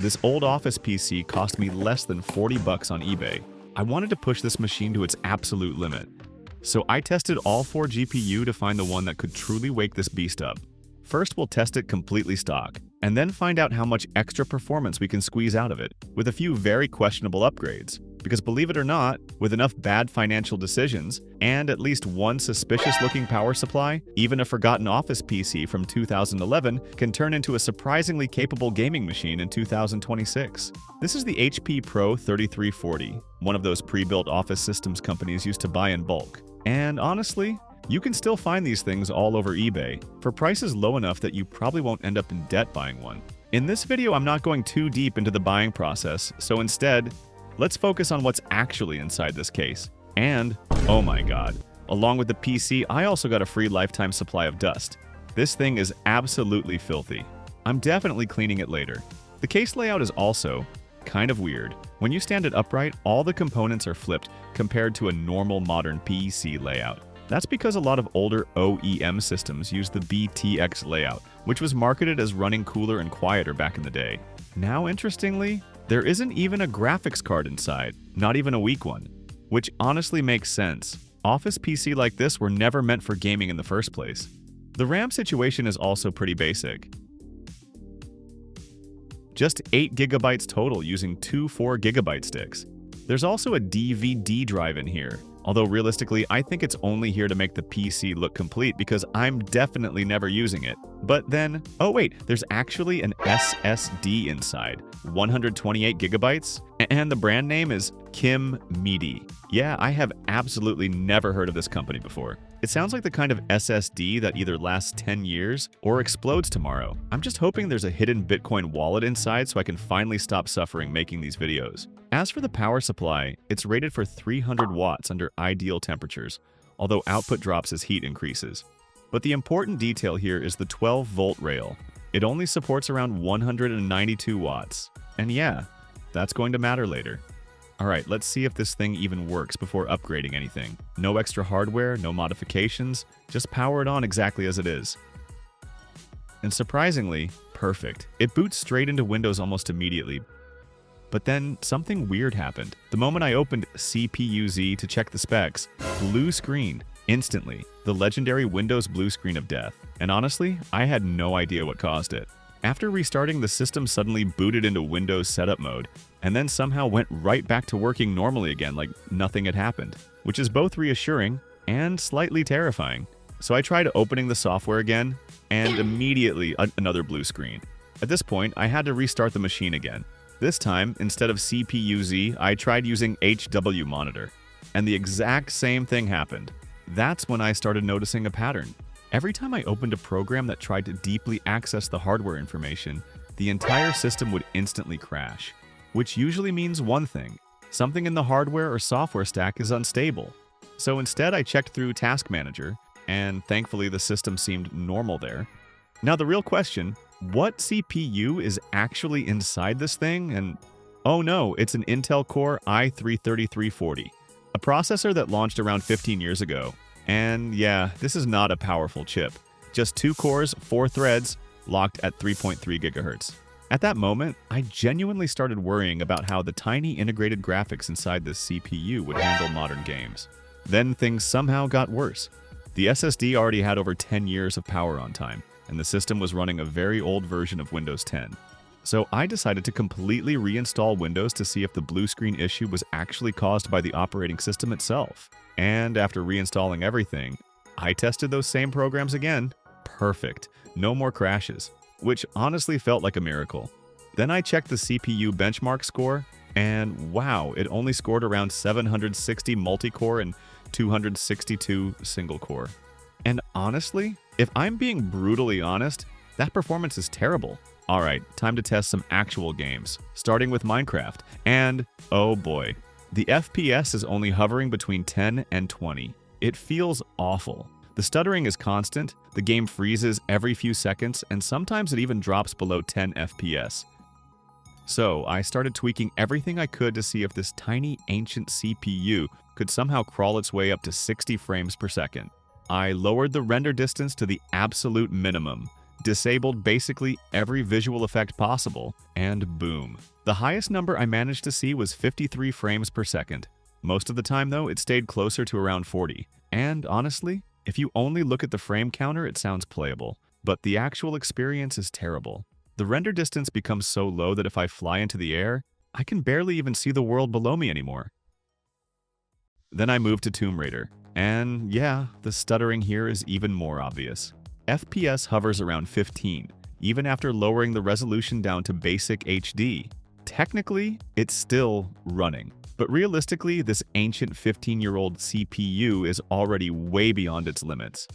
This old office PC cost me less than 40 bucks on eBay. I wanted to push this machine to its absolute limit. So I tested all 4 GPU to find the one that could truly wake this beast up. First, we'll test it completely stock, and then find out how much extra performance we can squeeze out of it, with a few very questionable upgrades. Because believe it or not, with enough bad financial decisions, and at least one suspicious-looking power supply, even a forgotten office PC from 2011 can turn into a surprisingly capable gaming machine in 2026. This is the HP Pro 3340, one of those pre-built office systems companies used to buy in bulk. And honestly, you can still find these things all over eBay, for prices low enough that you probably won't end up in debt buying one. In this video, I'm not going too deep into the buying process, so instead, let's focus on what's actually inside this case. And, oh my god, along with the PC, I also got a free lifetime supply of dust. This thing is absolutely filthy. I'm definitely cleaning it later. The case layout is also kind of weird. When you stand it upright, all the components are flipped compared to a normal modern PC layout. That's because a lot of older OEM systems use the BTX layout, which was marketed as running cooler and quieter back in the day. Now, interestingly, there isn't even a graphics card inside, not even a weak one, which honestly makes sense. Office PC like this were never meant for gaming in the first place. The RAM situation is also pretty basic. Just 8 GB total using two 4 GB sticks. There's also a DVD drive in here, although realistically I think it's only here to make the PC look complete because I'm definitely never using it. But then, oh wait, there's actually an SSD inside, 128 GB, and the brand name is Kim Meaty. Yeah, I have absolutely never heard of this company before. It sounds like the kind of SSD that either lasts 10 years or explodes tomorrow. I'm just hoping there's a hidden Bitcoin wallet inside so I can finally stop suffering making these videos. As for the power supply, it's rated for 300 watts under ideal temperatures, although output drops as heat increases. But the important detail here is the 12-volt rail. It only supports around 192 watts. And yeah, that's going to matter later. Alright, let's see if this thing even works before upgrading anything. No extra hardware, no modifications, just power it on exactly as it is. And surprisingly, perfect. It boots straight into Windows almost immediately. But then something weird happened. The moment I opened CPU-Z to check the specs, blue screen, instantly. The legendary Windows blue screen of death. And honestly, I had no idea what caused it. After restarting, the system suddenly booted into Windows setup mode, and then somehow went right back to working normally again like nothing had happened, which is both reassuring and slightly terrifying. So I tried opening the software again, and immediately another blue screen. At this point, I had to restart the machine again. This time, instead of CPU-Z, I tried using HW monitor, and the exact same thing happened. That's when I started noticing a pattern. Every time I opened a program that tried to deeply access the hardware information, the entire system would instantly crash. Which usually means one thing: something in the hardware or software stack is unstable. So instead I checked through Task Manager, and thankfully the system seemed normal there. Now the real question, what CPU is actually inside this thing? And oh no, it's an Intel Core i3-3340, a processor that launched around 15 years ago. And yeah, this is not a powerful chip. Just 2 cores, 4 threads, locked at 3.3 GHz. At that moment, I genuinely started worrying about how the tiny integrated graphics inside this CPU would handle modern games. Then things somehow got worse. The SSD already had over 10 years of power on time, and the system was running a very old version of Windows 10. So I decided to completely reinstall Windows to see if the blue screen issue was actually caused by the operating system itself. And after reinstalling everything, I tested those same programs again. Perfect. No more crashes, which honestly felt like a miracle. Then I checked the CPU benchmark score, and wow, it only scored around 760 multi-core and 262 single-core. And honestly, if I'm being brutally honest, that performance is terrible. Alright, time to test some actual games, starting with Minecraft. And oh boy, the FPS is only hovering between 10 and 20. It feels awful. The stuttering is constant, the game freezes every few seconds, and sometimes it even drops below 10 FPS. So I started tweaking everything I could to see if this tiny ancient CPU could somehow crawl its way up to 60 frames per second. I lowered the render distance to the absolute minimum, disabled basically every visual effect possible, and boom. The highest number I managed to see was 53 frames per second. Most of the time though, it stayed closer to around 40. And honestly, if you only look at the frame counter, it sounds playable. But the actual experience is terrible. The render distance becomes so low that if I fly into the air, I can barely even see the world below me anymore. Then I moved to Tomb Raider. And yeah, the stuttering here is even more obvious. FPS hovers around 15, even after lowering the resolution down to basic HD. Technically, it's still running. But realistically, this ancient 15-year-old CPU is already way beyond its limits.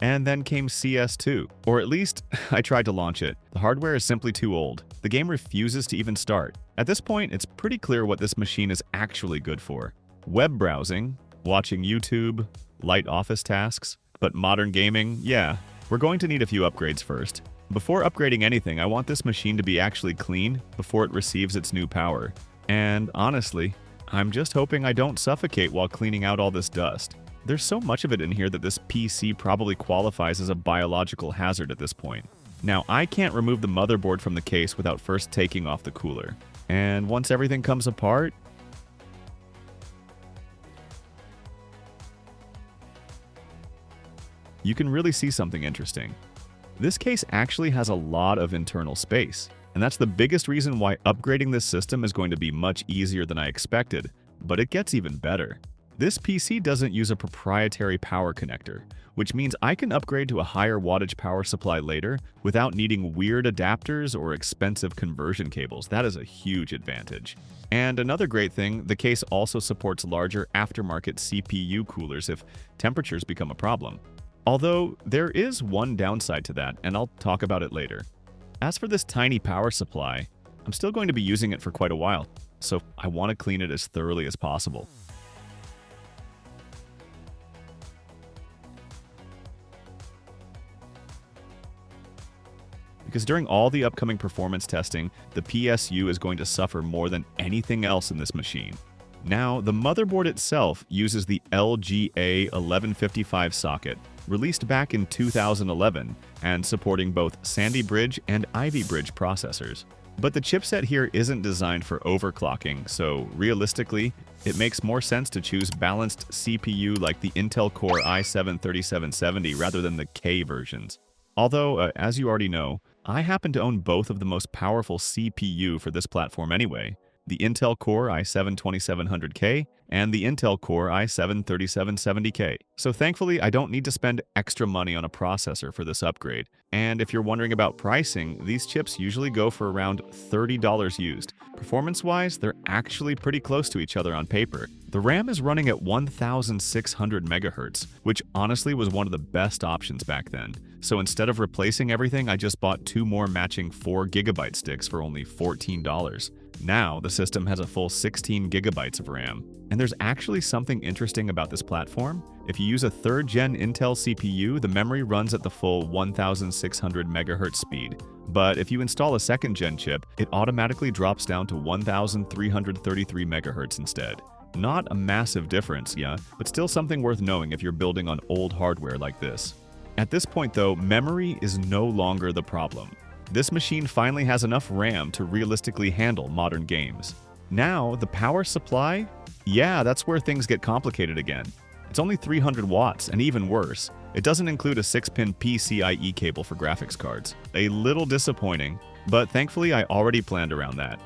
And then came CS2, or at least I tried to launch it. The hardware is simply too old. The game refuses to even start. At this point, it's pretty clear what this machine is actually good for. Web browsing, watching YouTube, light office tasks, but modern gaming, yeah, we're going to need a few upgrades first. Before upgrading anything, I want this machine to be actually clean before it receives its new power. And honestly, I'm just hoping I don't suffocate while cleaning out all this dust. There's so much of it in here that this PC probably qualifies as a biological hazard at this point. Now, I can't remove the motherboard from the case without first taking off the cooler. And once everything comes apart, you can really see something interesting. This case actually has a lot of internal space, and that's the biggest reason why upgrading this system is going to be much easier than I expected, but it gets even better. This PC doesn't use a proprietary power connector, which means I can upgrade to a higher wattage power supply later without needing weird adapters or expensive conversion cables. That is a huge advantage. And another great thing, the case also supports larger aftermarket CPU coolers if temperatures become a problem. Although, there is one downside to that, and I'll talk about it later. As for this tiny power supply, I'm still going to be using it for quite a while, so I want to clean it as thoroughly as possible. Because during all the upcoming performance testing, the PSU is going to suffer more than anything else in this machine. Now, the motherboard itself uses the LGA1155 socket, released back in 2011 and supporting both Sandy Bridge and Ivy Bridge processors. But the chipset here isn't designed for overclocking, so realistically, it makes more sense to choose balanced CPU like the Intel Core i7-3770 rather than the K versions. Although, as you already know, I happen to own both of the most powerful CPU for this platform anyway, the Intel Core i7-2700K and the Intel Core i7-3770K. So thankfully, I don't need to spend extra money on a processor for this upgrade. And if you're wondering about pricing, these chips usually go for around $30 used. Performance-wise, they're actually pretty close to each other on paper. The RAM is running at 1600 MHz, which honestly was one of the best options back then. So instead of replacing everything, I just bought 2 more matching 4GB sticks for only $14. Now, the system has a full 16GB of RAM. And there's actually something interesting about this platform. If you use a 3rd-gen Intel CPU, the memory runs at the full 1600 MHz speed. But if you install a 2nd-gen chip, it automatically drops down to 1333 MHz instead. Not a massive difference, yeah, but still something worth knowing if you're building on old hardware like this. At this point though, memory is no longer the problem. This machine finally has enough RAM to realistically handle modern games. Now, the power supply? Yeah, that's where things get complicated again. It's only 300 watts, and even worse, it doesn't include a 6-pin PCIe cable for graphics cards. A little disappointing, but thankfully I already planned around that.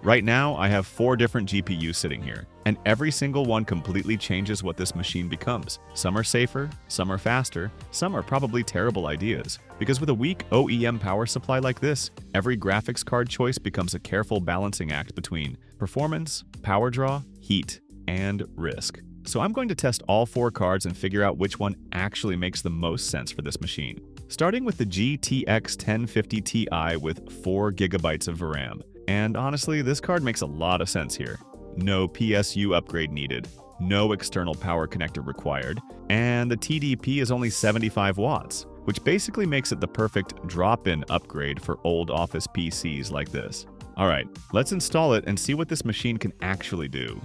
Right now, I have 4 different GPUs sitting here, and every single one completely changes what this machine becomes. Some are safer, some are faster, some are probably terrible ideas. Because with a weak OEM power supply like this, every graphics card choice becomes a careful balancing act between performance, power draw, heat, and risk. So I'm going to test all 4 cards and figure out which one actually makes the most sense for this machine. Starting with the GTX 1050 Ti with 4GB of RAM. And honestly, this card makes a lot of sense here. No PSU upgrade needed, no external power connector required, and the TDP is only 75 watts, which basically makes it the perfect drop-in upgrade for old office PCs like this. Alright, let's install it and see what this machine can actually do.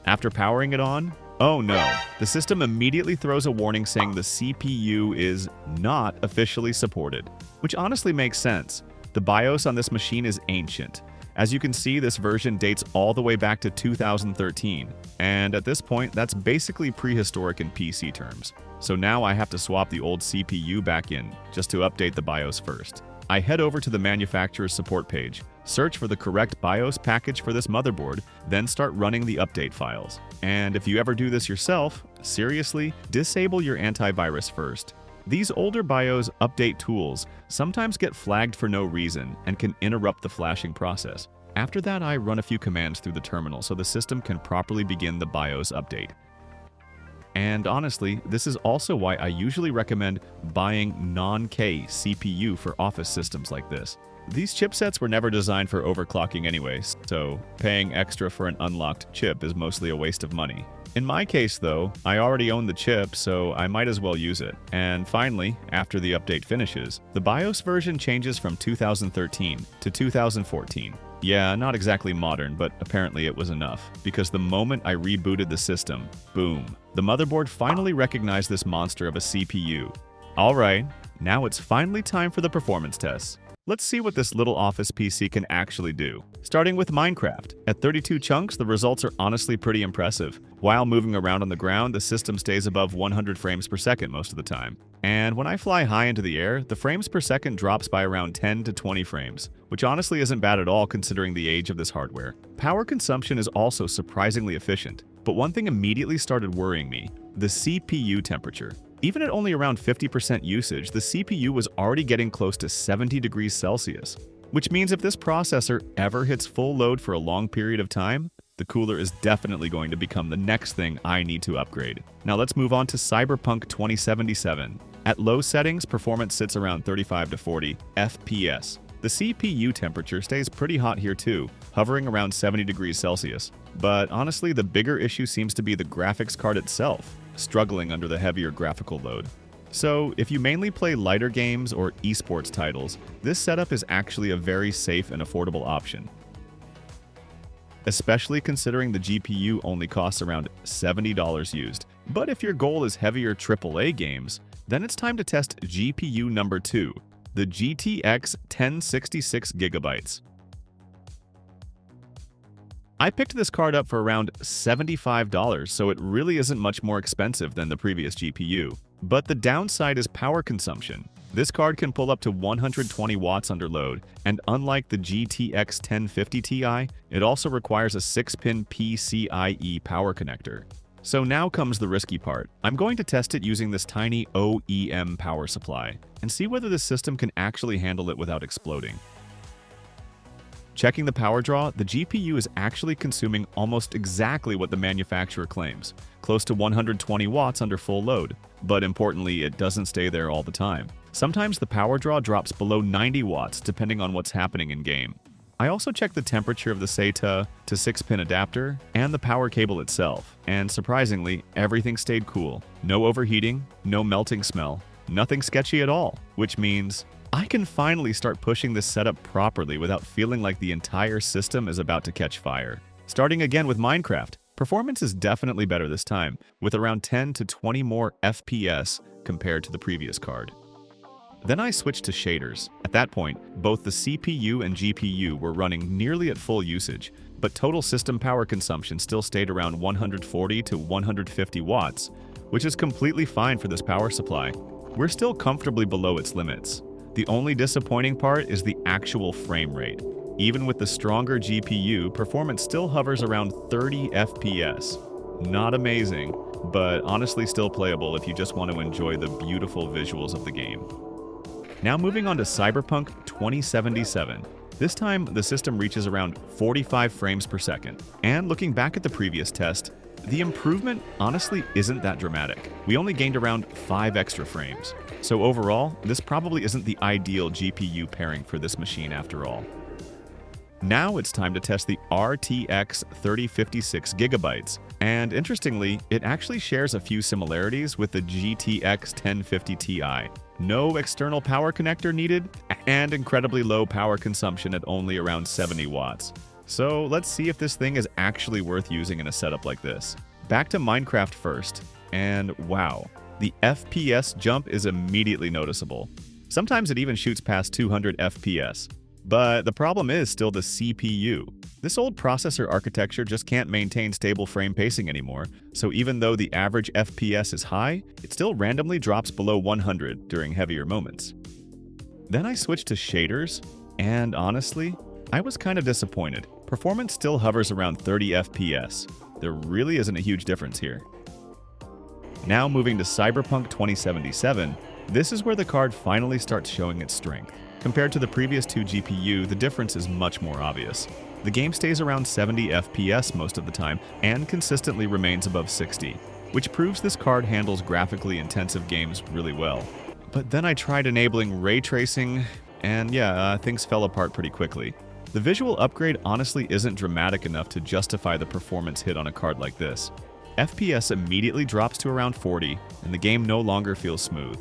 After powering it on, Oh no, the system immediately throws a warning saying the CPU is not officially supported, which honestly makes sense. The BIOS on this machine is ancient. As you can see, this version dates all the way back to 2013, and at this point, that's basically prehistoric in PC terms. So now I have to swap the old CPU back in, just to update the BIOS first. I head over to the manufacturer's support page, search for the correct BIOS package for this motherboard, then start running the update files. And if you ever do this yourself, seriously, disable your antivirus first. These older BIOS update tools sometimes get flagged for no reason and can interrupt the flashing process. After that, I run a few commands through the terminal so the system can properly begin the BIOS update. And honestly, this is also why I usually recommend buying non-K CPU for office systems like this. These chipsets were never designed for overclocking anyways, so paying extra for an unlocked chip is mostly a waste of money. In my case though, I already own the chip, so I might as well use it. And finally, after the update finishes, the BIOS version changes from 2013 to 2014. Yeah, not exactly modern, but apparently it was enough, because the moment I rebooted the system, boom, the motherboard finally recognized this monster of a CPU. Alright, now it's finally time for the performance tests. Let's see what this little office PC can actually do. Starting with Minecraft. At 32 chunks, the results are honestly pretty impressive. While moving around on the ground, the system stays above 100 frames per second most of the time. And when I fly high into the air, the frames per second drops by around 10 to 20 frames, which honestly isn't bad at all considering the age of this hardware. Power consumption is also surprisingly efficient, but one thing immediately started worrying me: the CPU temperature. Even at only around 50% usage, the CPU was already getting close to 70 degrees Celsius, which means if this processor ever hits full load for a long period of time, the cooler is definitely going to become the next thing I need to upgrade. Now let's move on to Cyberpunk 2077. At low settings, performance sits around 35 to 40 FPS. The CPU temperature stays pretty hot here too, hovering around 70 degrees Celsius. But honestly, the bigger issue seems to be the graphics card itself, struggling under the heavier graphical load. So, if you mainly play lighter games or esports titles, this setup is actually a very safe and affordable option. Especially considering the GPU only costs around $70 used. But if your goal is heavier AAA games, then it's time to test GPU number 2, the GTX 1066GB. I picked this card up for around $75, so it really isn't much more expensive than the previous GPU. But the downside is power consumption. This card can pull up to 120 watts under load, and unlike the GTX 1050 Ti, it also requires a 6-pin PCIe power connector. So now comes the risky part. I'm going to test it using this tiny OEM power supply, and see whether the system can actually handle it without exploding. Checking the power draw, the GPU is actually consuming almost exactly what the manufacturer claims, close to 120 watts under full load. But importantly, it doesn't stay there all the time. Sometimes the power draw drops below 90 watts depending on what's happening in-game. I also checked the temperature of the SATA to 6-pin adapter and the power cable itself, and surprisingly, everything stayed cool. No overheating, no melting smell, nothing sketchy at all, which means I can finally start pushing this setup properly without feeling like the entire system is about to catch fire. Starting again with Minecraft, performance is definitely better this time, with around 10 to 20 more FPS compared to the previous card. Then I switched to shaders. At that point, both the CPU and GPU were running nearly at full usage, but total system power consumption still stayed around 140 to 150 watts, which is completely fine for this power supply. We're still comfortably below its limits. The only disappointing part is the actual frame rate. Even with the stronger GPU, performance still hovers around 30 FPS. Not amazing, but honestly still playable if you just want to enjoy the beautiful visuals of the game. Now moving on to Cyberpunk 2077. This time, the system reaches around 45 frames per second. And looking back at the previous test, the improvement honestly isn't that dramatic. We only gained around 5 extra frames. So overall, this probably isn't the ideal GPU pairing for this machine after all. Now it's time to test the RTX 3056GB, and interestingly, it actually shares a few similarities with the GTX 1050 Ti. No external power connector needed, and incredibly low power consumption at only around 70 watts. So let's see if this thing is actually worth using in a setup like this. Back to Minecraft first, and wow, the FPS jump is immediately noticeable. Sometimes it even shoots past 200 FPS. But the problem is still the CPU. This old processor architecture just can't maintain stable frame pacing anymore, so even though the average FPS is high, it still randomly drops below 100 during heavier moments. Then I switched to shaders, and honestly, I was kind of disappointed. Performance still hovers around 30 FPS. There really isn't a huge difference here. Now moving to Cyberpunk 2077, this is where the card finally starts showing its strength. Compared to the previous two GPU, the difference is much more obvious. The game stays around 70 FPS most of the time and consistently remains above 60, which proves this card handles graphically intensive games really well. But then I tried enabling ray tracing, and things fell apart pretty quickly. The visual upgrade honestly isn't dramatic enough to justify the performance hit on a card like this. FPS immediately drops to around 40, and the game no longer feels smooth.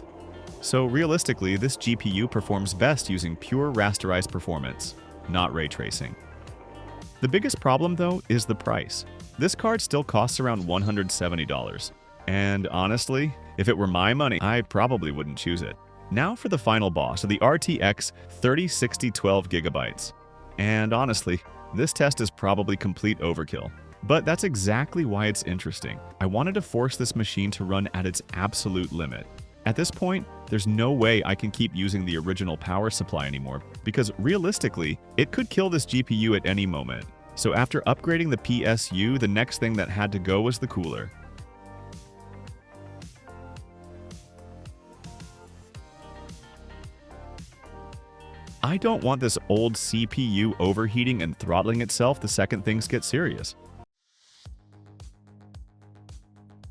So realistically, this GPU performs best using pure rasterized performance, not ray tracing. The biggest problem though is the price. This card still costs around $170. And honestly, if it were my money, I probably wouldn't choose it. Now for the final boss, the RTX 3060 12GB. And honestly, this test is probably complete overkill. But that's exactly why it's interesting. I wanted to force this machine to run at its absolute limit. At this point, there's no way I can keep using the original power supply anymore, because realistically, it could kill this GPU at any moment. So after upgrading the PSU, the next thing that had to go was the cooler. I don't want this old CPU overheating and throttling itself the second things get serious.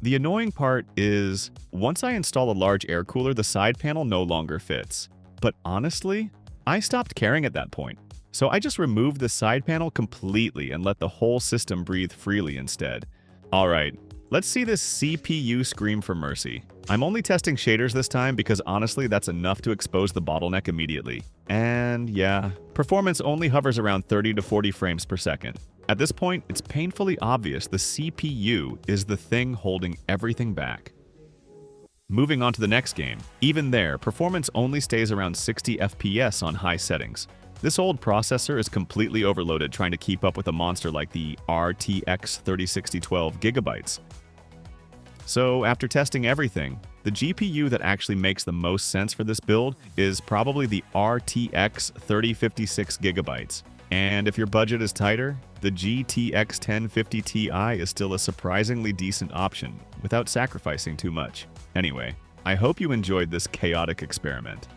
The annoying part is, once I install a large air cooler, the side panel no longer fits. But honestly, I stopped caring at that point. So I just removed the side panel completely and let the whole system breathe freely instead. Alright, let's see this CPU scream for mercy. I'm only testing shaders this time because honestly that's enough to expose the bottleneck immediately. And yeah, performance only hovers around 30 to 40 frames per second. At this point, it's painfully obvious the CPU is the thing holding everything back. Moving on to the next game, even there, performance only stays around 60 FPS on high settings. This old processor is completely overloaded trying to keep up with a monster like the RTX 3060 12GB. So after testing everything, the GPU that actually makes the most sense for this build is probably the RTX 3056GB. And if your budget is tighter, the GTX 1050 Ti is still a surprisingly decent option without sacrificing too much. Anyway, I hope you enjoyed this chaotic experiment.